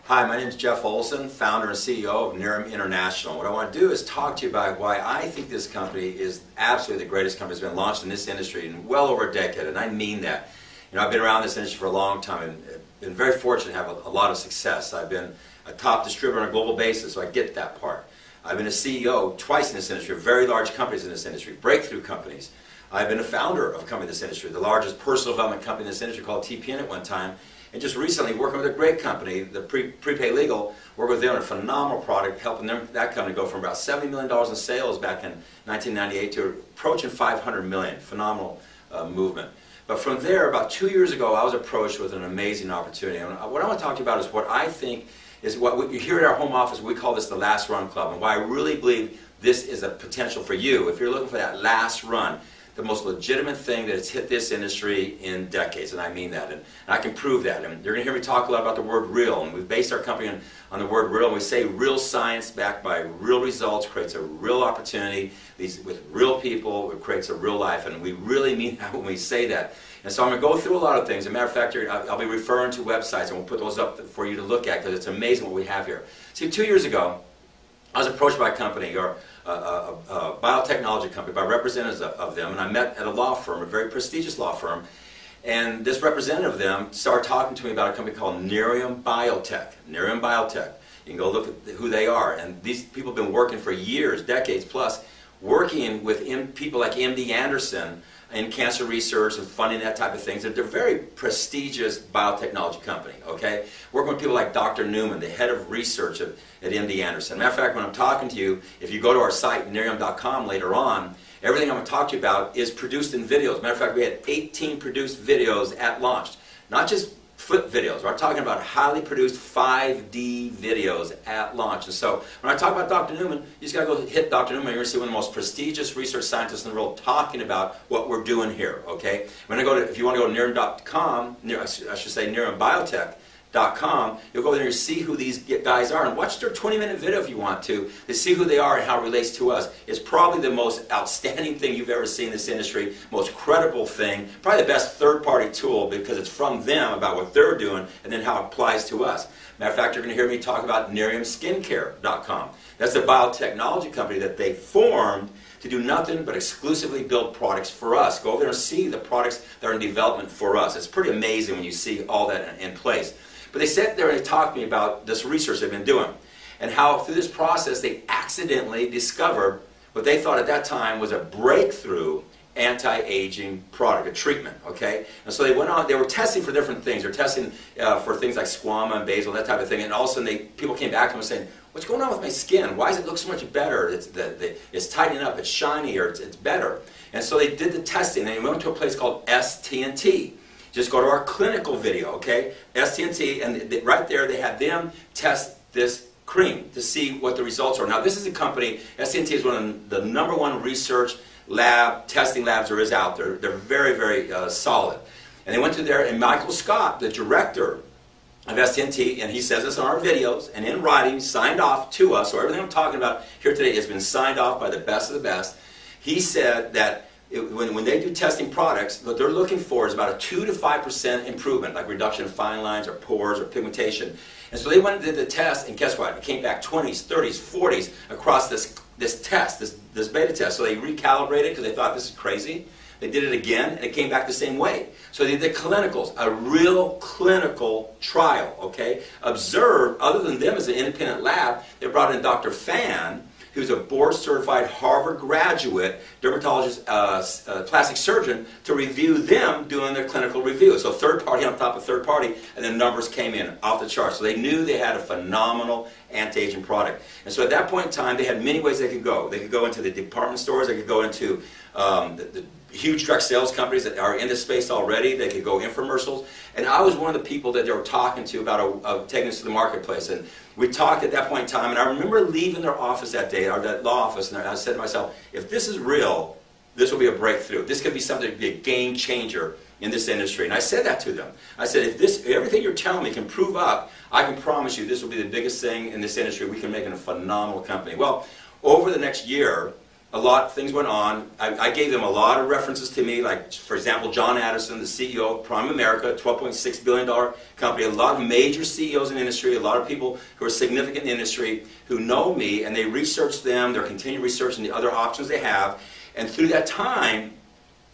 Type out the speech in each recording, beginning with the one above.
Hi, my name is Jeff Olson, founder and CEO of Nerium International. What I want to do is talk to you about why I think this company is absolutely the greatest company that's been launched in this industry in well over a decade, and I mean that. You know, I've been around this industry for a long time and been very fortunate to have a lot of success. I've been a top distributor on a global basis, so I get that part. I've been a CEO twice in this industry of very large companies in this industry, breakthrough companies. I've been a founder of a company in this industry, the largest personal development company in this industry called TPN at one time. And just recently, working with a great company, the Prepaid Legal, worked with them on a phenomenal product, helping that company go from about $70 million in sales back in 1998 to approaching $500 million. Phenomenal movement. But from there, about 2 years ago, I was approached with an amazing opportunity. And what I want to talk to you about is what I think is what you hear at our home office. We call this the Last Run Club, and why I really believe this is a potential for you. If you're looking for that last run, the most legitimate thing that has hit this industry in decades, and I mean that, and I can prove that. And you're going to hear me talk a lot about the word real, and we've based our company on the word real, and we say real science backed by real results creates a real opportunity. With real people, it creates a real life, and we really mean that when we say that. And so I'm going to go through a lot of things. As a matter of fact, I'll be referring to websites, and we'll put those up for you to look at, because it's amazing what we have here. See, 2 years ago, I was approached by a company, or a biotechnology company, by representatives of them, and I met at a law firm, a very prestigious law firm, and this representative of them started talking to me about a company called Nerium Biotech. Nerium Biotech. You can go look at who they are, and these people have been working for years, decades plus, working with people like MD Anderson in cancer research and funding that type of things. They're a very prestigious biotechnology company, okay? Working with people like Dr. Newman, the head of research at MD Anderson. Matter of fact, when I'm talking to you, if you go to our site, nerium.com, later on, everything I'm going to talk to you about is produced in videos. Matter of fact, we had 18 produced videos at launch. Not just foot videos. We're talking about highly produced 5D videos at launch. And so when I talk about Dr. Newman, you just got to go hit Dr. Newman. You're going to see one of the most prestigious research scientists in the world talking about what we're doing here. Okay? If you want to go to Nerium.com, I should say NeriumBiotech.com, you'll go there and see who these guys are, and watch their 20-minute video if you want to see who they are and how it relates to us. It's probably the most outstanding thing you've ever seen in this industry, most credible thing, probably the best third-party tool, because it's from them about what they're doing and then how it applies to us. Matter of fact, you're going to hear me talk about NeriumSkincare.com. That's the biotechnology company that they formed to do nothing but exclusively build products for us. Go over there and see the products that are in development for us. It's pretty amazing when you see all that in place. But they sat there and they talked to me about this research they've been doing, and how through this process they accidentally discovered what they thought at that time was a breakthrough anti-aging product, a treatment, okay? And so they went on, they were testing for different things. They were testing for things like squamma and basal, that type of thing, and all of a sudden people came back to them and saying, what's going on with my skin? Why does it look so much better? It's tightening up, it's shiny, or it's better. And so they did the testing, and they went to a place called ST&T. Just go to our clinical video, okay? ST&T, and right there they had them test this cream to see what the results are. Now this is a company, ST&T is one of the #1 research testing labs there is out there. They're very, very solid. And they went to there, and Michael Scott, the director of ST&T, and he says this on our videos, and in writing, signed off to us, so everything I'm talking about here today has been signed off by the best of the best. He said that when they do testing products, what they're looking for is about a 2 to 5% improvement, like reduction in fine lines or pores or pigmentation. And so they went and did the test, and guess what? It came back 20s, 30s, 40s across this beta test. So they recalibrated because they thought this is crazy. They did it again, and it came back the same way. So they did clinicals, a real clinical trial, okay? Observed, other than them as an independent lab, they brought in Dr. Fan, who's a board-certified Harvard graduate, dermatologist, plastic surgeon, to review them doing their clinical review. So third party on top of third party, and then numbers came in off the charts. So they knew they had a phenomenal anti-aging product. And so at that point in time, they had many ways they could go. They could go into the department stores, they could go into the huge direct sales companies that are in this space already. They could go infomercials. And I was one of the people that they were talking to about taking this to the marketplace. And we talked at that point in time, and I remember leaving their office that day, or that law office, and I said to myself, if this is real, this will be a breakthrough. This could be something to be a game changer in this industry. And I said that to them. I said, if everything you're telling me can prove up, I can promise you this will be the biggest thing in this industry. We can make it a phenomenal company. Well, over the next year, things went on. I gave them a lot of references to me, like, for example, John Addison, the CEO of Prime America, $12.6 billion company, a lot of major CEOs in the industry, a lot of people who are significant in the industry who know me, and they research them, they're continuing researching the other options they have, and through that time,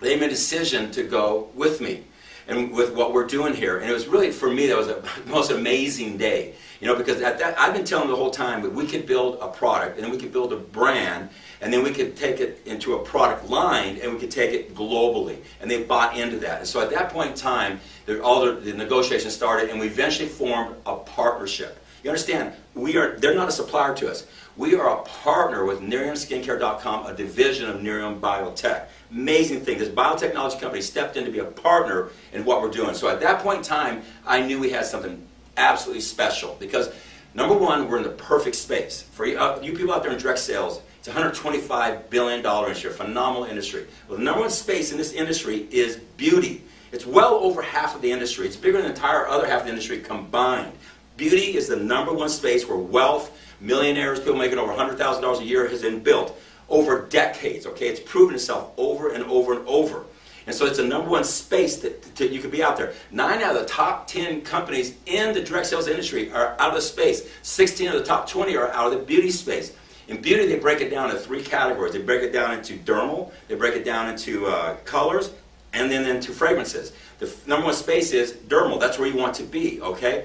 they made a decision to go with me and with what we're doing here. And it was really, for me, that was the most amazing day. You know, because at that, I've been telling them the whole time that we could build a product, and then we could build a brand, and then we could take it into a product line, and we could take it globally. And they bought into that. And so at that point in time, all the negotiations started, and we eventually formed a partnership. You understand, they're not a supplier to us. We are a partner with NeriumSkincare.com, a division of Nerium Biotech. Amazing thing. This biotechnology company stepped in to be a partner in what we're doing. So at that point in time, I knew we had something absolutely special, because number one, we're in the perfect space. For you people out there in direct sales, it's a $125 billion industry, a phenomenal industry. Well, the number one space in this industry is beauty. It's well over half of the industry. It's bigger than the entire other half of the industry combined. Beauty is the number one space where wealth, millionaires, people making over $100,000 a year has been built over decades. Okay, it's proven itself over and over and over. And so it's the number one space that you could be out there. 9 out of the top 10 companies in the direct sales industry are out of the space. 16 of the top 20 are out of the beauty space. In beauty, they break it down into 3 categories. They break it down into dermal, they break it down into colors, and then into fragrances. The number one space is dermal. That's where you want to be, okay?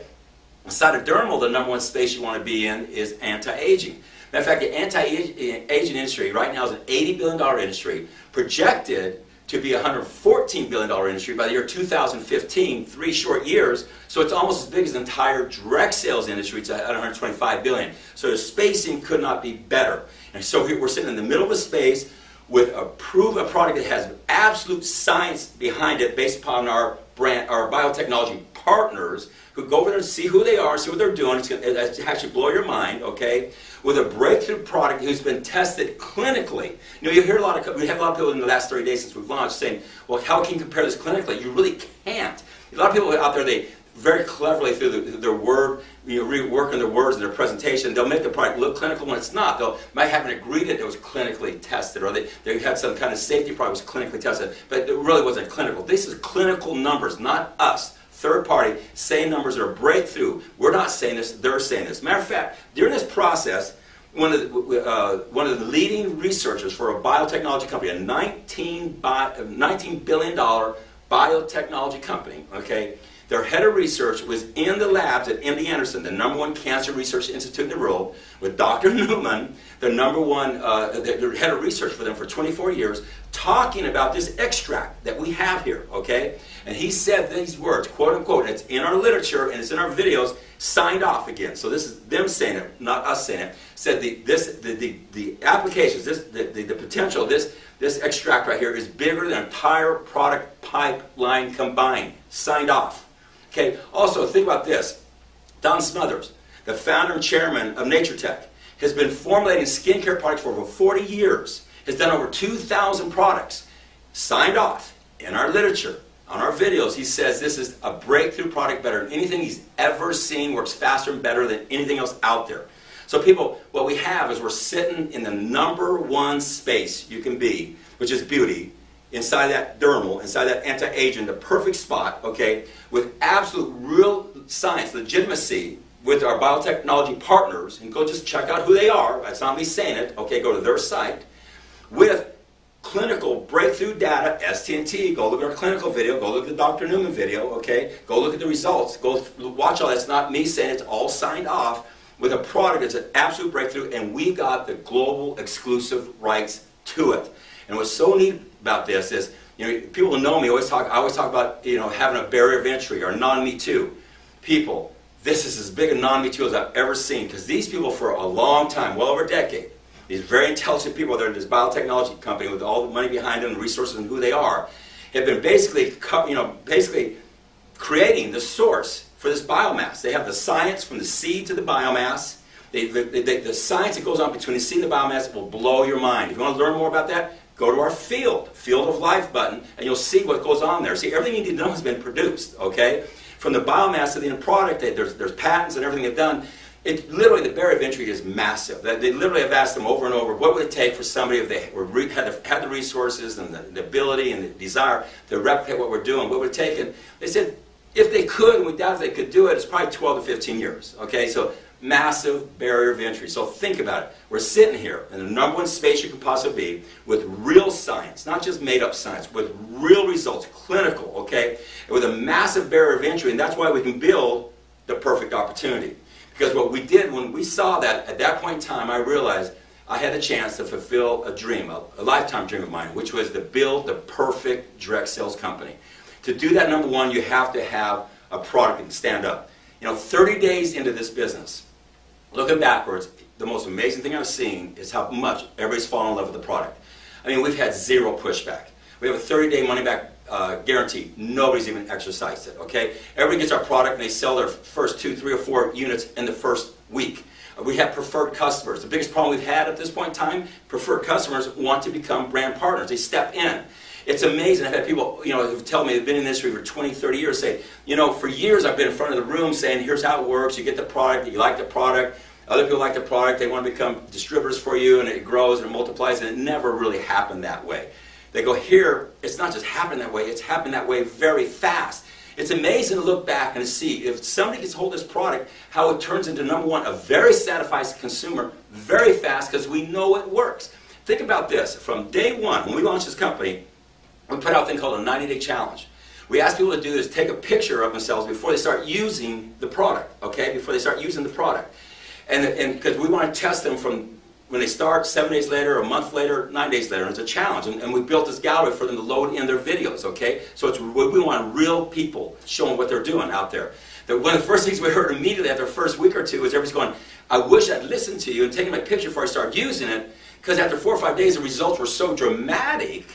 Inside of dermal, the number one space you want to be in is anti-aging. Matter of fact, the anti-aging industry right now is an $80 billion industry, projected to be a $114 billion industry by the year 2015, 3 short years. So it's almost as big as the entire direct sales industry. It's at $125 billion. So the spacing could not be better. And so we're sitting in the middle of a space with a product that has absolute science behind it, based upon our brand, our biotechnology partners, who go over there and see who they are, see what they're doing. It's going to actually blow your mind, okay? With a breakthrough product who's been tested clinically. You know, we have a lot of people in the last 30 days since we've launched saying, well, how can you compare this clinically? You really can't. A lot of people out there, they very cleverly, through their word, reworking their words in their presentation, they'll make the product look clinical when it's not. They might have an ingredient that was clinically tested, or they had some kind of safety product that was clinically tested, but it really wasn't clinical. This is clinical numbers, not us. Third party, saying numbers are breakthrough. We're not saying this, they're saying this. Matter of fact, during this process, one of the leading researchers for a biotechnology company, a $19 billion biotechnology company, okay, their head of research was in the labs at MD Anderson, the #1 cancer research institute in the world, with Dr. Newman, the the head of research for them for 24 years, talking about this extract that we have here, okay? And he said these words, quote unquote, and it's in our literature and it's in our videos, signed off again. So this is them saying it, not us saying it. Said the applications, the potential, this extract right here is bigger than the entire product pipeline combined. Signed off. Okay. Also, think about this. Don Smothers, the founder and chairman of NatureTech, has been formulating skincare products for over 40 years. Has done over 2,000 products. Signed off in our literature. On our videos, he says this is a breakthrough product, better than anything he's ever seen, works faster and better than anything else out there. So people, what we have is we're sitting in the #1 space you can be, which is beauty, inside that dermal, inside that anti-aging, the perfect spot, okay, with absolute real science, legitimacy, with our biotechnology partners, and go just check out who they are, that's not me saying it, okay, go to their site, with clinical breakthrough data, ST&T, go look at our clinical video, go look at the Dr. Newman video, okay, go look at the results, go watch all that. It's not me saying, it's all signed off with a product that's an absolute breakthrough, and we got the global exclusive rights to it. And what's so neat about this is, you know, people who know me I always talk about, you know, having a barrier of entry or non-me too. People, this is as big a non-me too as I've ever seen, because these people for a long time, well over a decade, these very intelligent people that are in this biotechnology company with all the money behind them and resources and who they are, have been basically creating the source for this biomass. They have the science from the seed to the biomass. The science that goes on between the seed and the biomass will blow your mind. If you want to learn more about that, go to our Field of Life button, and you'll see what goes on there. See, everything you need to know has been produced, okay? From the biomass to the end product, there's patents and everything they've done. It literally, the barrier of entry is massive. They literally have asked them over and over, what would it take for somebody if they had the resources and the ability and the desire to replicate what we're doing? What would it take? And they said, if they could, and we doubt if they could do it, it's probably 12 to 15 years. Okay, so massive barrier of entry. So think about it. We're sitting here in the #1 space you can possibly be with real science, not just made up science, with real results, clinical, okay, and with a massive barrier of entry, and that's why we can build the perfect opportunity. Because what we did when we saw that, at that point in time, I realized I had a chance to fulfill a dream, a lifetime dream of mine, which was to build the perfect direct sales company. To do that, #1, you have to have a product that can stand up. You know, 30 days into this business, looking backwards, the most amazing thing I've seen is how much everybody's fallen in love with the product. I mean, we've had zero pushback. We have a 30-day money-back guarantee. Nobody's even exercised it, okay? Everybody gets our product and they sell their first 2, 3, or 4 units in the first week. We have preferred customers. The biggest problem we've had at this point in time, preferred customers want to become brand partners. They step in. It's amazing. I've had people, you know, who tell me they've been in the industry for 20, 30 years say, you know, for years I've been in front of the room saying, here's how it works. You get the product, you like the product. Other people like the product. They want to become distributors for you, and it grows and it multiplies, and it never really happened that way. They go, here, it's not just happened that way, it's happened that way very fast. It's amazing to look back and to see if somebody gets hold of this product, how it turns into #1, a very satisfied consumer, very fast, because we know it works. Think about this. From day one, when we launched this company, we put out a thing called a 90-day challenge. We ask people to do is take a picture of themselves before they start using the product, okay? Before they start using the product. And because we want to test them from when they start, 7 days later, a month later, 9 days later. It's a challenge. And we built this gallery for them to load in their videos, okay? So it's, we want real people showing what they're doing out there. One of the first things we heard immediately after the first week or two is everybody's going, I wish I'd listened to you and taken my picture before I started using it, because after 4 or 5 days, the results were so dramatic.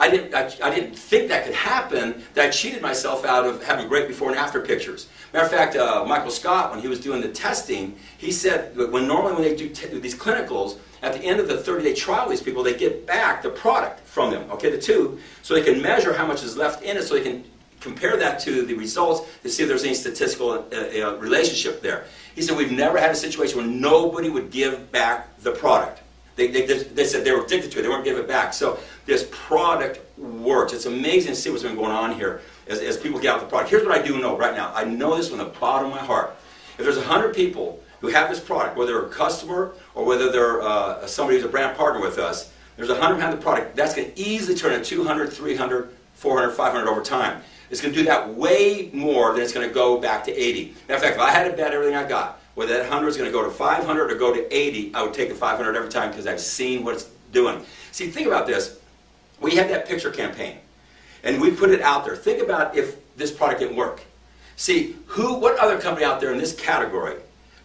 I didn't think that could happen, that I cheated myself out of having great before and after pictures. Matter of fact, Michael Scott, when he was doing the testing, he said that normally when they do these clinicals, at the end of the 30-day trial, these people, they get back the product from them, okay, the tube, so they can measure how much is left in it, so they can compare that to the results to see if there's any statistical relationship there. He said, we've never had a situation where nobody would give back the product. They said they were addicted to it. They weren't giving it back. So this product works. It's amazing to see what's been going on here as people get out the product. Here's what I do know right now. I know this from the bottom of my heart. If there's 100 people who have this product, whether they're a customer or whether they're somebody who's a brand partner with us, there's 100 who have the product. That's going to easily turn into 200, 300, 400, 500 over time. It's going to do that way more than it's going to go back to 80. Matter of fact, if I had to bet everything I got, whether that 100 is going to go to 500 or go to 80, I would take the 500 every time because I've seen what it's doing. See, think about this. We had that picture campaign, and we put it out there. Think about if this product didn't work. See, what other company out there in this category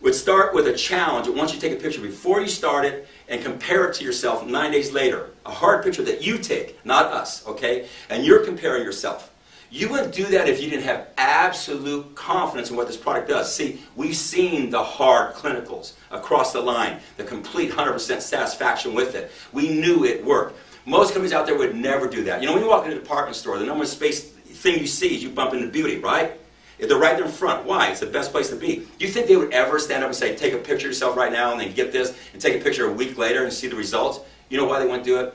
would start with a challenge that wants you to take a picture before you start it and compare it to yourself 9 days later? A hard picture that you take, not us, okay? And you're comparing yourself. You wouldn't do that if you didn't have absolute confidence in what this product does. See, we've seen the hard clinicals across the line, the complete 100% satisfaction with it. We knew it worked. Most companies out there would never do that. You know, when you walk into a department store, the number one space thing you see is you bump into beauty, right? If they're right there in front. Why? It's the best place to be. Do you think they would ever stand up and say, take a picture of yourself right now and then get this and take a picture a week later and see the results? You know why they wouldn't do it?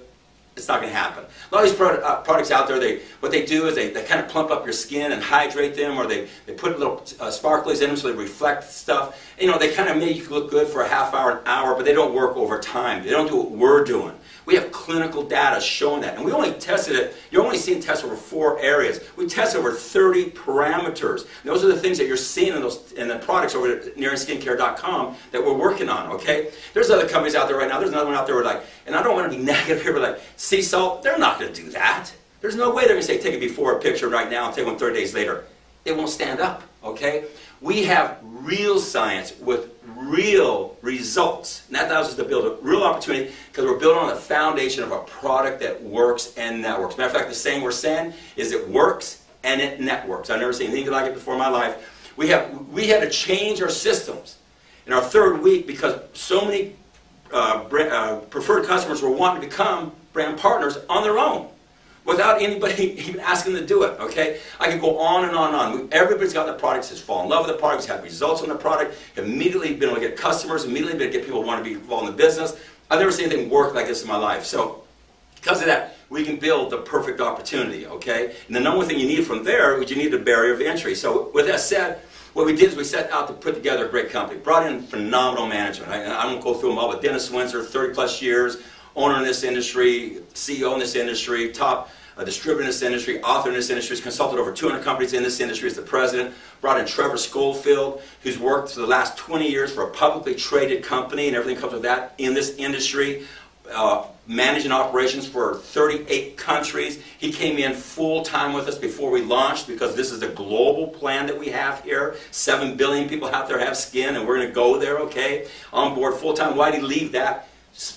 It's not going to happen. A lot of these products out there, what they do is they kind of plump up your skin and hydrate them, or they put little sparklies in them so they reflect stuff. And, you know, they kind of make you look good for a half hour, an hour, but they don't work over time. They don't do what we're doing. We have clinical data showing that. And we only tested it, you're only seeing tests over 4 areas. We tested over 30 parameters. And those are the things that you're seeing in the products over at NeriumSkincare.com that we're working on, okay? There's other companies out there right now. There's another one out there where like, and I don't want to be negative here, but like sea salt, they're not going to do that. There's no way they're going to say take a before picture right now and take one 30 days later. It won't stand up, okay? We have real science with real results. And that allows us to build a real opportunity because we're building on the foundation of a product that works and networks. Matter of fact, the saying we're saying is it works and it networks. I've never seen anything like it before in my life. We had to change our systems in our 3rd week because so many preferred customers were wanting to become brand partners on their own. without anybody even asking them to do it, okay? I could go on and on and on. Everybody's got the products, has fallen in love with the products, had results on the product, have immediately been able to get customers, immediately been able to get people who want to be involved in the business. I've never seen anything work like this in my life. So because of that, we can build the perfect opportunity, okay? And the number one thing you need from there is you need a barrier of entry. So with that said, what we did is we set out to put together a great company. Brought in phenomenal management. I won't go through them all, but Dennis Windsor, 30 plus years, owner in this industry, CEO in this industry, top distributor in this industry, author in this industry, has consulted over 200 companies in this industry as the president. Brought in Trevor Schofield, who's worked for the last 20 years for a publicly traded company and everything comes with that in this industry. Managing operations for 38 countries. He came in full-time with us before we launched because this is a global plan that we have here. 7 billion people out there have skin and we're going to go there, okay? On board full-time. Why did he leave that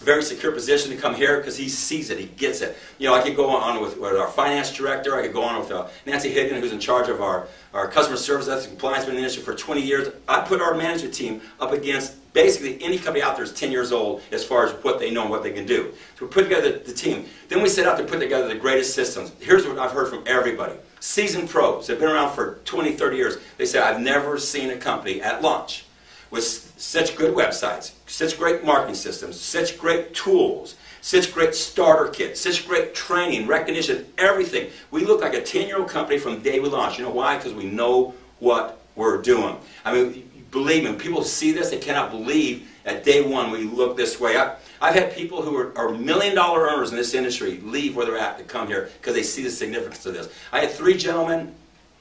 very secure position to come here? Because he sees it, he gets it. You know, I could go on with our finance director, I could go on with Nancy Higgin, who's in charge of our customer service, ethics, and compliance in the industry for 20 years. I put our management team up against basically any company out there is 10 years old as far as what they know and what they can do. So we put together the team. Then we set out to put together the greatest systems. Here's what I've heard from everybody. Seasoned pros, they've been around for 20, 30 years. They say, I've never seen a company at launch with such good websites, such great marketing systems, such great tools, such great starter kits, such great training, recognition, everything. We look like a 10-year-old company from the day we launched. You know why? Because we know what we're doing. I mean, believe me, when people see this, they cannot believe at day one we look this way. I've had people who are million-dollar earners in this industry leave where they're at to come here because they see the significance of this. I had 3 gentlemen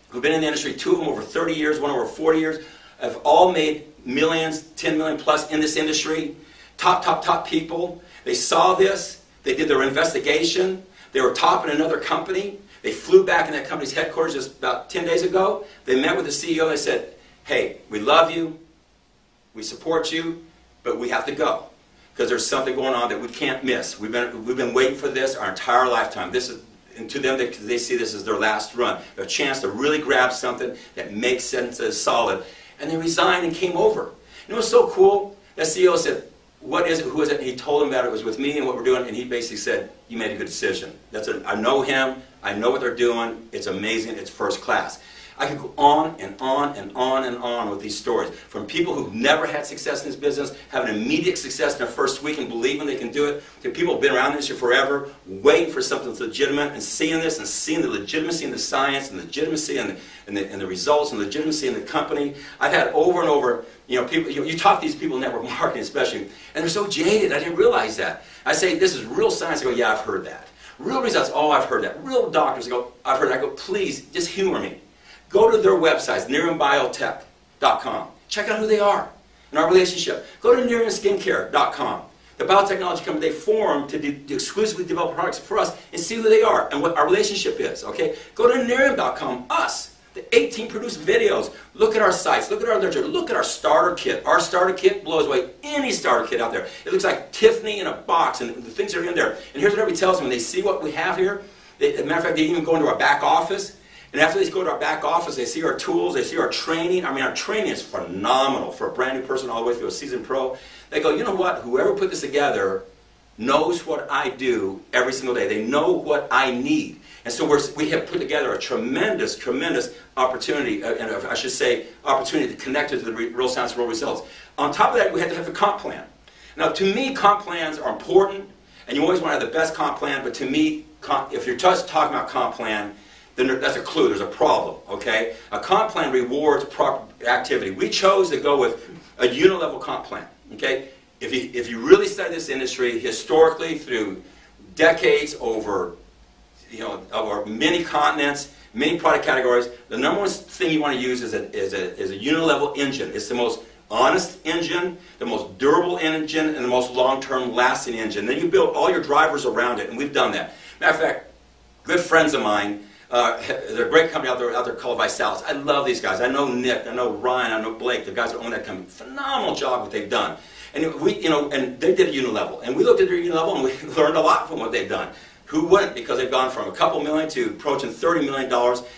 who've been in the industry, 2 of them over 30 years, 1 over 40 years, have all made millions, 10 million plus in this industry. Top people. They saw this. They did their investigation. They were top in another company. They flew back in that company's headquarters just about 10 days ago. They met with the CEO. They said, hey, we love you. We support you. But we have to go. Because there's something going on that we can't miss. We've been waiting for this our entire lifetime. This is, and to them, they see this as their last run. A chance to really grab something that makes sense, that is solid. And they resigned and came over. You know what's so cool? That CEO said, what is it? Who is it? And he told them that it was with me and what we're doing. And he basically said, you made a good decision. I know him. I know what they're doing. It's amazing. It's first class. I could go on and on and on and on with these stories. From people who've never had success in this business, having immediate success in their first week and believing they can do it, to people who've been around this industry forever, waiting for something that's legitimate and seeing this and seeing the legitimacy in the science and the legitimacy and the results and legitimacy in the company. I've had over and over, you know, people, you talk to these people in network marketing especially, and they're so jaded. I didn't realize that. I say, this is real science. I go, yeah, I've heard that. Real results, oh, I've heard that. Real doctors, I go, I've heard that. I go, please, just humor me. Go to their websites, neriumbiotech.com. Check out who they are and our relationship. Go to neriumskincare.com. The biotechnology company they formed to exclusively develop products for us and see who they are and what our relationship is. Okay? Go to nerium.com, us. The 18 produced videos. Look at our sites. Look at our literature. Look at our starter kit. Our starter kit blows away any starter kit out there. It looks like Tiffany in a box and the things that are in there. And here's what everybody tells me when they see what we have here. As a matter of fact, they even go into our back office. And after they go to our back office, they see our tools, they see our training. I mean, our training is phenomenal for a brand new person all the way through a seasoned pro. They go, you know what? Whoever put this together knows what I do every single day. They know what I need. And so we have put together a tremendous, tremendous opportunity, and I should say, opportunity to connect it to the real science, real results. On top of that, we had to have a comp plan. Now, to me, comp plans are important, and you always want to have the best comp plan, but to me, if you're just talking about comp plan, then that's a clue, there's a problem, okay? A comp plan rewards proper activity. We chose to go with a unit-level comp plan, okay? If you really study this industry historically through decades over, over many continents, many product categories, the number one thing you want to use is a unit-level engine. It's the most honest engine, the most durable engine, and the most long-term lasting engine. Then you build all your drivers around it, and we've done that. Matter of fact, good friends of mine, there's a great company out there called Visalis. I love these guys. I know Nick, I know Ryan, I know Blake, the guys that own that company. Phenomenal job what they've done. And and they did a unit level. And we looked at their unit level and we learned a lot from what they've done. Who wouldn't? Because they've gone from a couple million to approaching $30 million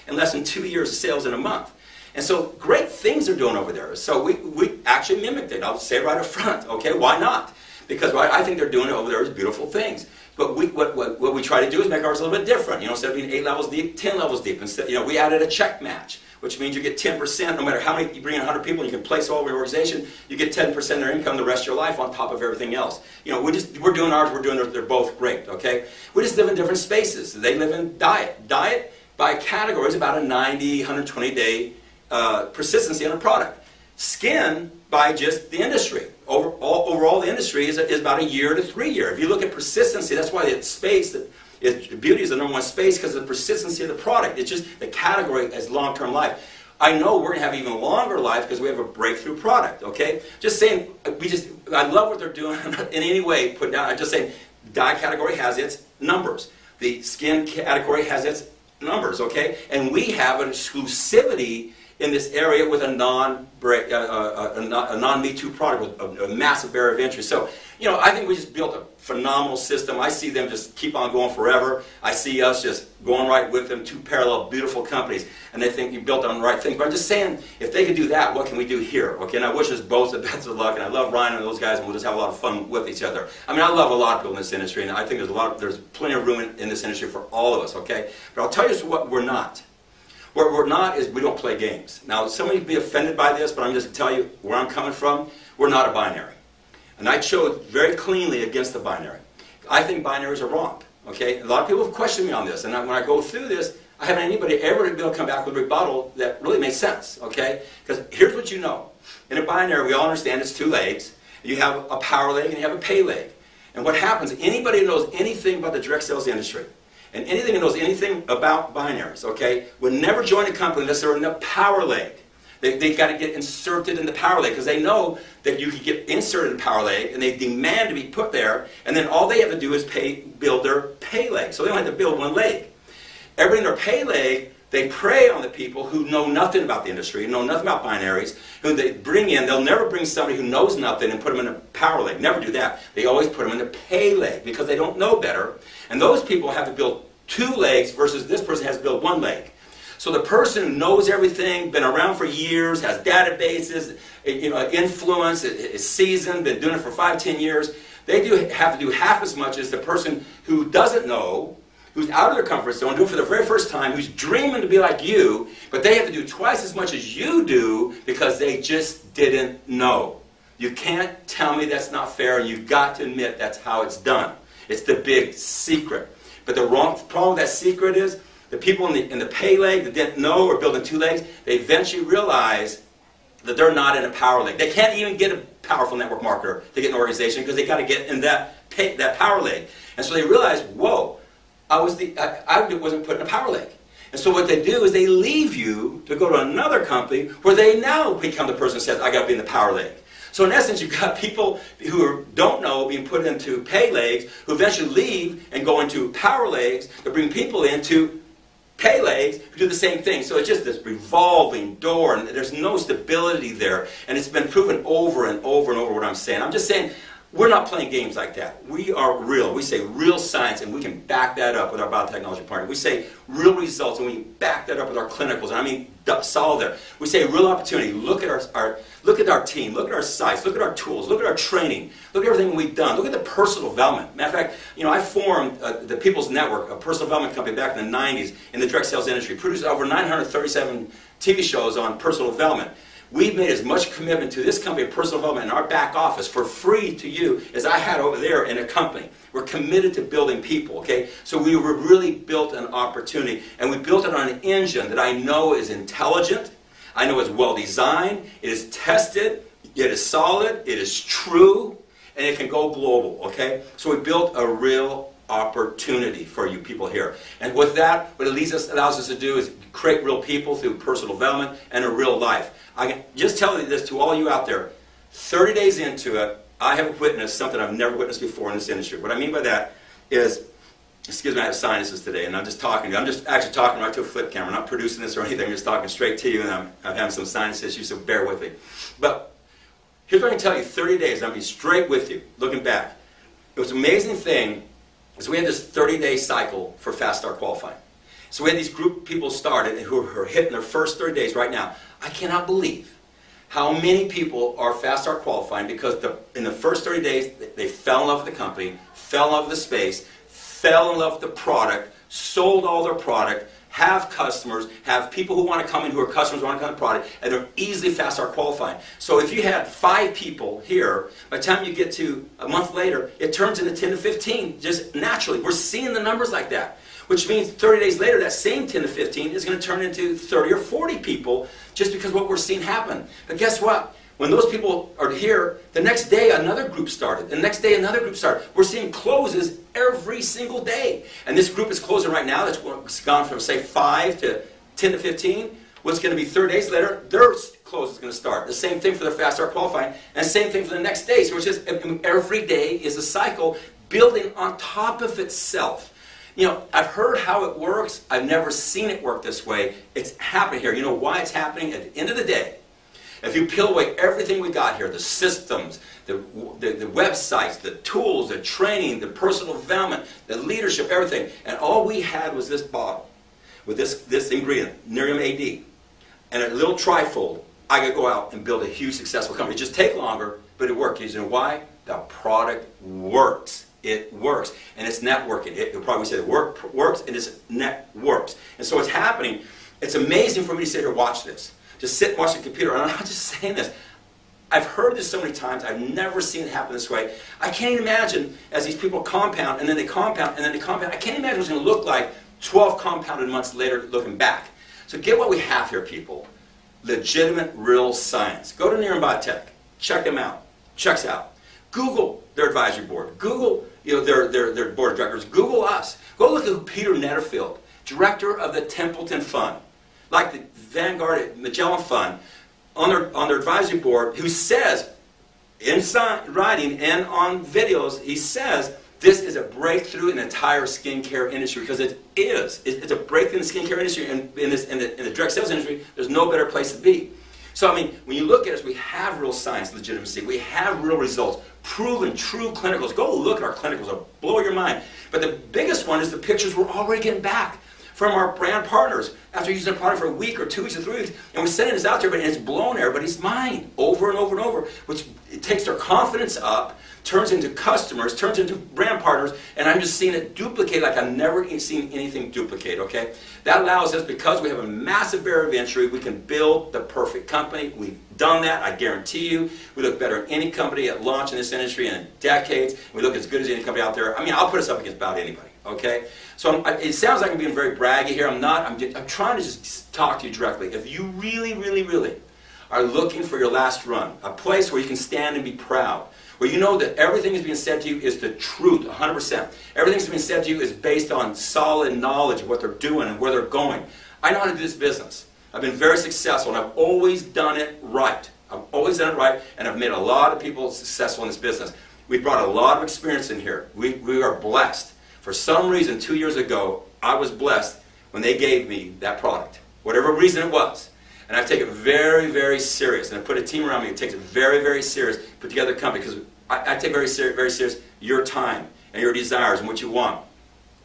in less than 2 years of sales in a month. And so great things they're doing over there. So we actually mimicked it. I'll say it right up front. Okay, why not? Because what I think they're doing over there is beautiful things. But what we try to do is make ours a little bit different. You know, instead of being 8 levels deep, 10 levels deep. Instead, you know, we added a check match, which means you get 10%, no matter how many, you bring in 100 people, you can place all over your organization, you get 10% of their income the rest of your life on top of everything else. You know, we're doing ours, we're doing theirs, they're both great, okay? We just live in different spaces. They live in diet. Diet, by category, is about a 90, 120-day persistency on a product. Skin, by just the industry. Overall, the industry is about a year to 3 year. If you look at persistency, that's why it's space, beauty is the #1 space because of the persistency of the product. It's just the category as long-term life. I know we're going to have even longer life because we have a breakthrough product, okay? Just saying, I love what they're doing. I'm not in any way putting down, I'm just saying, dye category has its numbers. The skin category has its numbers, okay? And we have an exclusivity in this area with a non-Me Too product with a massive barrier of entry. So, you know, I think we just built a phenomenal system. I see them just keep on going forever. I see us just going right with them, 2 parallel, beautiful companies, and they think you built on the right things. But I'm just saying, if they can do that, what can we do here? Okay, and I wish us both the best of luck, and I love Ryan and those guys, and we'll just have a lot of fun with each other. I mean, I love a lot of people in this industry, and I think there's plenty of room in this industry for all of us, okay? But I'll tell you what we're not. What we're not is we don't play games. Now, somebody will be offended by this, but I'm just going to tell you where I'm coming from. We're not a binary. And I chose very cleanly against the binary. I think binaries are wrong. Okay? A lot of people have questioned me on this. And when I go through this, I haven't anybody ever be able to come back with a rebuttal that really makes sense. Okay? Because here's what you know. In a binary, we all understand it's 2 legs. You have a power leg and you have a pay leg. And what happens, anybody who knows anything about the direct sales industry, and anything that knows anything about binaries, okay, would never join a company unless they're in the power leg. They've got to get inserted in the power leg because they know that you can get inserted in the power leg and they demand to be put there, and then all they have to do is build their pay leg. So they don't have to build 1 leg. Everybody in their pay leg, they prey on the people who know nothing about the industry, know nothing about binaries, who they bring in. They'll never bring somebody who knows nothing and put them in a power leg. Never do that. They always put them in the pay leg because they don't know better. And those people have to build 2 legs versus this person has to build 1 leg. So the person who knows everything, been around for years, has databases, you know, influence, is seasoned, been doing it for 5, 10 years, they have to do half as much as the person who doesn't know, who's out of their comfort zone, doing it for the very first time, who's dreaming to be like you, but they have to do twice as much as you do because they just didn't know. You can't tell me that's not fair, and you've got to admit that's how it's done. It's the big secret. But the problem with that secret is the people in the pay leg that didn't know or building 2 legs, they eventually realize that they're not in a power leg. They can't even get a powerful network marketer to get an organization because they got to get in that power leg. And so they realize, whoa, I wasn't put in a power leg. And so what they do is they leave you to go to another company where they now become the person who says, I got to be in the power leg. So in essence, you've got people who don't know being put into pay legs, who eventually leave and go into power legs, to bring people into pay legs who do the same thing. So it's just this revolving door, and there's no stability there. And it's been proven over and over and over what I'm saying. I'm just saying, we're not playing games like that. We are real. We say real science, and we can back that up with our biotechnology partner. We say real results, and we back that up with our clinicals. And I mean, solid there. We say real opportunity. Look at our team. Look at our sites. Look at our tools. Look at our training. Look at everything we've done. Look at the personal development. Matter of fact, you know, I formed the People's Network, a personal development company back in the 90s in the direct sales industry. Produced over 937 TV shows on personal development. We've made as much commitment to this company of personal development in our back office for free to you as I had over there in a company. We're committed to building people, okay? So we really built an opportunity, and we built it on an engine that I know is intelligent, I know is well designed, it is tested, it is solid, it is true, and it can go global, okay? So we built a real opportunity for you people here. And with that, what it allows us to do is create real people through personal development and a real life. I can just tell you this to all you out there, 30 days into it, I have witnessed something I've never witnessed before in this industry. What I mean by that is, excuse me, I have sinuses today, and I'm just talking to you. I'm just actually talking right to a flip camera. I'm not producing this or anything. I'm just talking straight to you, and I'm having some sinus issues, so bear with me. But here's what I can tell you, 30 days, and I'll be straight with you, looking back. It was an amazing thing, is we had this 30-day cycle for Fast Start qualifying. So we had these group of people started who are hitting their first 30 days right now. I cannot believe how many people are Fast Start qualifying because in the first 30 days, they fell in love with the company, fell in love with the space, fell in love with the product, sold all their product, have customers, have people who want to come in who are customers who want to come to the product, and they're easily fast-start qualifying. So if you had 5 people here, by the time you get to a month later, it turns into 10 to 15, just naturally. We're seeing the numbers like that, which means 30 days later, that same 10 to 15 is going to turn into 30 or 40 people just because of what we're seeing happen. But guess what? When those people are here, the next day another group started. The next day another group started. We're seeing closes every single day. And this group is closing right now. That's gone from, say, 5 to 10 to 15. What's going to be 30 days later, their close is going to start. The same thing for their fast start qualifying. And the same thing for the next day. So it's just every day is a cycle building on top of itself. You know, I've heard how it works. I've never seen it work this way. It's happening here. You know why it's happening? At the end of the day, if you peel away everything we got here, the systems, the websites, the tools, the training, the personal development, the leadership, everything, and all we had was this bottle with this ingredient, Nerium AD, and a little trifold, I could go out and build a huge successful company. It just take longer, but it worked. You know why? The product works. It works. And it's networking. You'll probably say the work works and it's networks. And so what's happening, it's amazing for me to sit here and watch this. Just sit and watch the computer. And I'm not just saying this. I've heard this so many times. I've never seen it happen this way. I can't even imagine as these people compound and then they compound and then they compound. I can't imagine what it's going to look like 12 compounded months later looking back. So get what we have here, people. Legitimate, real science. Go to Nerium Biotech. Check them out. Check us out. Google their advisory board. Google their board of directors. Google us. Go look at Peter Netterfield, director of the Templeton Fund, like the Vanguard Magellan Fund, on their advisory board, who says, in writing and on videos, he says, this is a breakthrough in the entire skincare industry, because it is. It's a breakthrough in the skincare industry, and in the direct sales industry, there's no better place to be. So, I mean, when you look at us, we have real science legitimacy. We have real results, proven, true clinicals. Go look at our clinicals. They'll blow your mind. But the biggest one is the pictures we're already getting back from our brand partners after using the product for a week or 2 weeks or 3 weeks. And we're sending this out to everybody, and it's blown everybody's mind over and over and over, which it takes their confidence up, turns into customers, turns into brand partners, and I'm just seeing it duplicate like I've never seen anything duplicate, okay? That allows us, because we have a massive barrier of entry, we can build the perfect company. We've done that, I guarantee you. We look better than any company at launch in this industry in decades. We look as good as any company out there. I mean, I'll put us up against about anybody, okay? So it sounds like I'm being very braggy here. I'm not. I'm trying to just talk to you directly. If you really, really, really are looking for your last run, a place where you can stand and be proud, where you know that everything that's being said to you is the truth, 100%. Everything that's being said to you is based on solid knowledge of what they're doing and where they're going. I know how to do this business. I've been very successful, and I've always done it right. I've always done it right, and I've made a lot of people successful in this business. We've brought a lot of experience in here. We are blessed. For some reason, 2 years ago, I was blessed when they gave me that product, whatever reason it was. And I've taken it very, very serious. And I put a team around me that takes it very, very serious, put together a company, because I take very serious your time and your desires and what you want.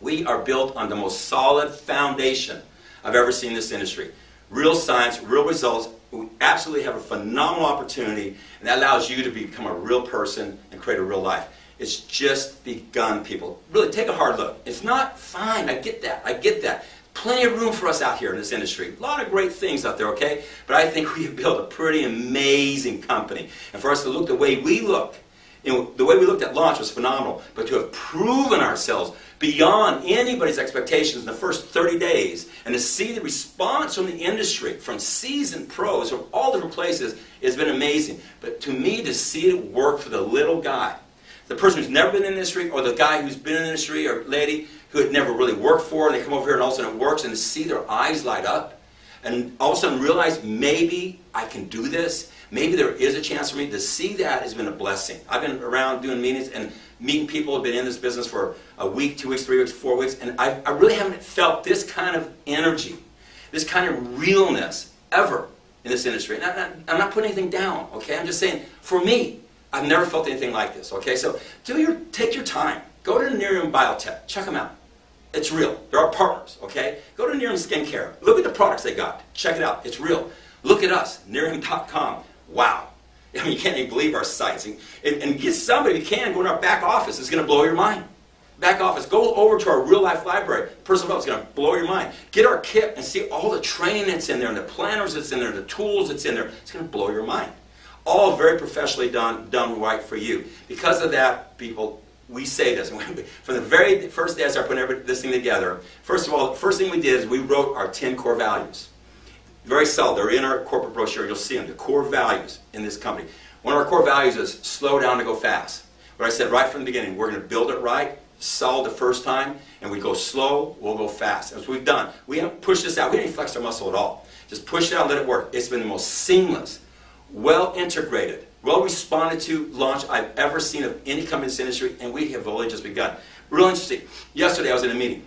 We are built on the most solid foundation I've ever seen in this industry. Real science, real results. We absolutely have a phenomenal opportunity, and that allows you to become a real person and create a real life. It's just begun, people. Really, take a hard look. It's not fine. I get that. I get that. Plenty of room for us out here in this industry. A lot of great things out there, okay? But I think we have built a pretty amazing company. And for us to look the way we look, you know, the way we looked at launch was phenomenal. But to have proven ourselves beyond anybody's expectations in the first 30 days, and to see the response from the industry, from seasoned pros, from all different places, has been amazing. But to me, to see it work for the little guy, the person who's never been in the industry, or the guy who's been in the industry, or lady who had never really worked for, and they come over here and all of a sudden it works, and to see their eyes light up, and all of a sudden realize, maybe I can do this, maybe there is a chance for me, to see that has been a blessing. I've been around doing meetings and meeting people who have been in this business for a week, 2 weeks, 3 weeks, 4 weeks, and I really haven't felt this kind of energy, this kind of realness ever in this industry. And I'm not putting anything down, okay? I'm just saying, for me, I've never felt anything like this, okay? So take your time. Go to Nerium Biotech. Check them out. It's real. They're our partners, okay? Go to Nerium Skincare. Look at the products they got. Check it out. It's real. Look at us, Nerium.com. Wow. I mean, you can't even believe our sites. And get somebody, if you can, go in our back office. It's going to blow your mind. back office, go over to our real-life library. Personal development is going to blow your mind. Get our kit and see all the training that's in there, and the planners that's in there, the tools that's in there. It's going to blow your mind. All very professionally done right for you. Because of that, people, we say this. From the very first day I started putting this thing together, first of all, the first thing we did is we wrote our 10 core values. Very subtle. They're in our corporate brochure. You'll see them. The core values in this company. One of our core values is slow down to go fast. What I said right from the beginning, we're going to build it right, solid the first time, and we go slow, we'll go fast. That's what we've done. We haven't pushed this out. We didn't flex our muscle at all. Just push it out and let it work. It's been the most seamless, well-integrated, well-responded to launch I've ever seen of any company in this industry, and we have only just begun. Real interesting. Yesterday I was in a meeting.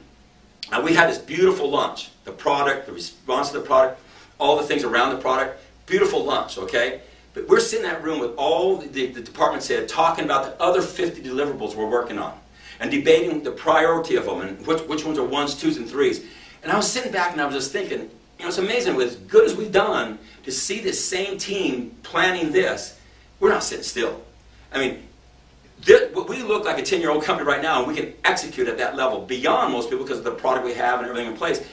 And we had this beautiful launch. The product, the response to the product, all the things around the product. Beautiful launch, okay? But we're sitting in that room with all the departments head talking about the other 50 deliverables we're working on and debating the priority of them and which ones are ones, twos, and threes. And I was sitting back and I was just thinking, you know, it's amazing with as good as we've done to see this same team planning this, we're not sitting still. I mean, we look like a 10-year-old company right now, and we can execute at that level beyond most people because of the product we have and everything in place.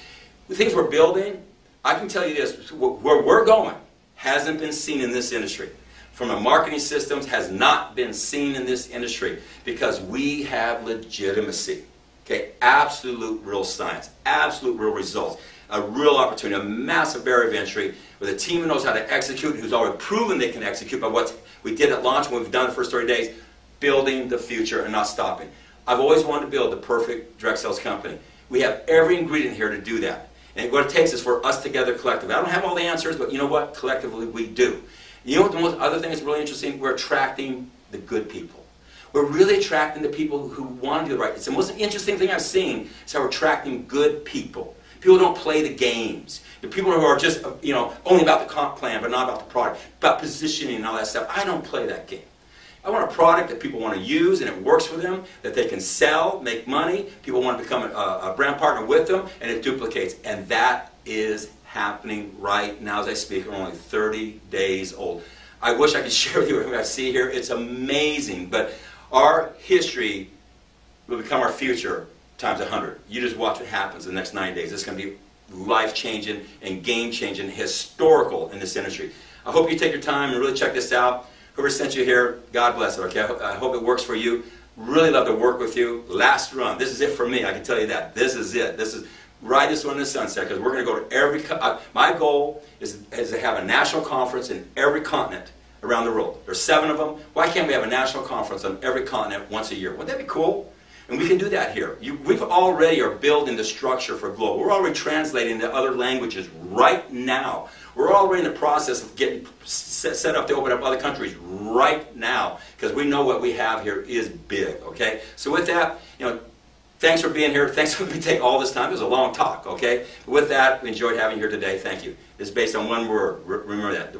The things we're building, I can tell you this, where we're going hasn't been seen in this industry. From a marketing systems has not been seen in this industry because we have legitimacy. Okay, absolute real science, absolute real results, a real opportunity, a massive barrier of entry with a team who knows how to execute, who's already proven they can execute by what we did at launch, what we've done the first 30 days, building the future and not stopping. I've always wanted to build the perfect direct sales company. We have every ingredient here to do that. And what it takes is for us together collectively. I don't have all the answers, but you know what? Collectively we do. You know what the most other thing that's really interesting? We're attracting the good people. We're really attracting the people who want to do the right. It's the most interesting thing I've seen is how we're attracting good people. People who don't play the games. The people who are just, you know, only about the comp plan, but not about the product, about positioning and all that stuff. I don't play that game. I want a product that people want to use and it works for them, that they can sell, make money, people want to become a brand partner with them, and it duplicates. And that is happening right now as I speak. We're only 30 days old. I wish I could share with you what I see here. It's amazing. But our history will become our future times 100. You just watch what happens in the next 9 days. It's going to be life-changing and game-changing, historical in this industry. I hope you take your time and really check this out. Whoever sent you here, God bless it, okay? I hope it works for you. Really love to work with you. Last run. This is it for me, I can tell you that. This is it. This is ride this one in the sunset because we're going to go to every... my goal is to have a national conference in every continent around the world. There's 7 of them. Why can't we have a national conference on every continent once a year? Wouldn't that be cool? And we can do that here. We've already are building the structure for global. We're already translating to other languages right now. We're already in the process of getting set up to open up other countries right now because we know what we have here is big, okay? So with that, you know, thanks for being here. Thanks for letting me take all this time. It was a long talk, okay? But with that, we enjoyed having you here today. Thank you. It's based on one word. Remember that.